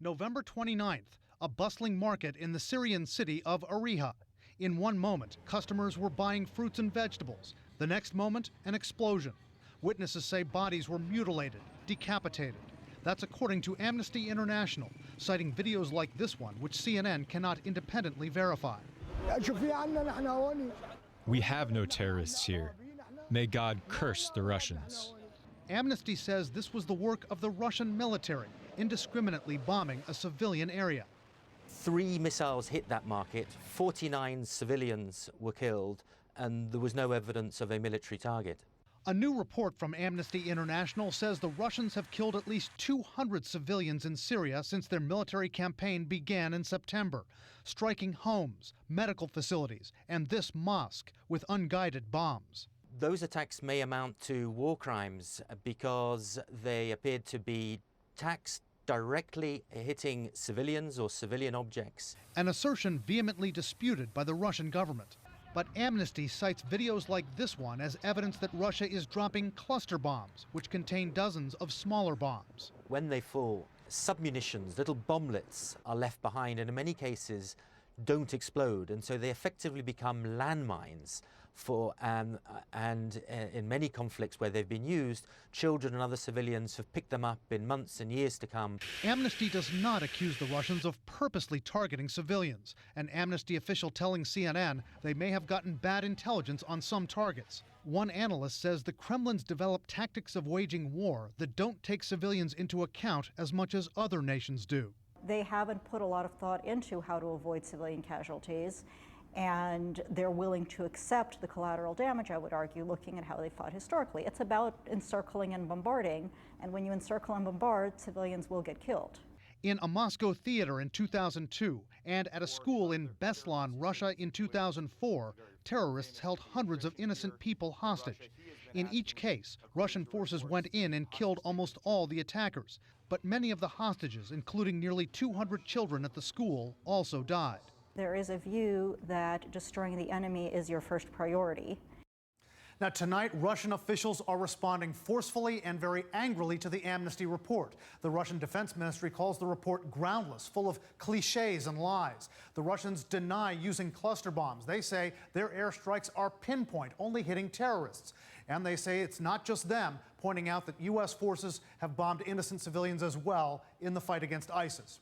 November 29th, a bustling market in the Syrian city of Ariha. In one moment, customers were buying fruits and vegetables. The next moment, an explosion. Witnesses say bodies were mutilated, decapitated. That's according to Amnesty International, citing videos like this one, which CNN cannot independently verify. We have no terrorists here. May God curse the Russians. Amnesty says this was the work of the Russian military, indiscriminately bombing a civilian area. 3 missiles hit that market, 49 civilians were killed, and there was no evidence of a military target. A new report from Amnesty International says the Russians have killed at least 200 civilians in Syria since their military campaign began in September, striking homes, medical facilities, and this mosque with unguided bombs. Those attacks may amount to war crimes because they appeared to be attacks directly hitting civilians or civilian objects. An assertion vehemently disputed by the Russian government. But Amnesty cites videos like this one as evidence that Russia is dropping cluster bombs, which contain dozens of smaller bombs. When they fall, submunitions, little bomblets are left behind, and in many cases don't explode, and so they effectively become landmines for, and in many conflicts where they've been used, children and other civilians have picked them up in months and years to come. Amnesty does not accuse the Russians of purposely targeting civilians. An Amnesty official telling CNN they may have gotten bad intelligence on some targets. One analyst says the Kremlin's developed tactics of waging war that don't take civilians into account as much as other nations do. They haven't put a lot of thought into how to avoid civilian casualties, and they're willing to accept the collateral damage, I would argue, looking at how they fought historically. It's about encircling and bombarding, and when you encircle and bombard, civilians will get killed. In a Moscow theater in 2002 and at a school in Beslan, Russia in 2004, terrorists held hundreds of innocent people hostage. In each case, Russian forces went in and killed almost all the attackers, but many of the hostages, including nearly 200 children at the school, also died. There is a view that destroying the enemy is your first priority. Now, tonight, Russian officials are responding forcefully and very angrily to the Amnesty report. The Russian Defense Ministry calls the report groundless, full of cliches and lies. The Russians deny using cluster bombs. They say their airstrikes are pinpoint, only hitting terrorists. And they say it's not just them, pointing out that U.S. forces have bombed innocent civilians as well in the fight against ISIS.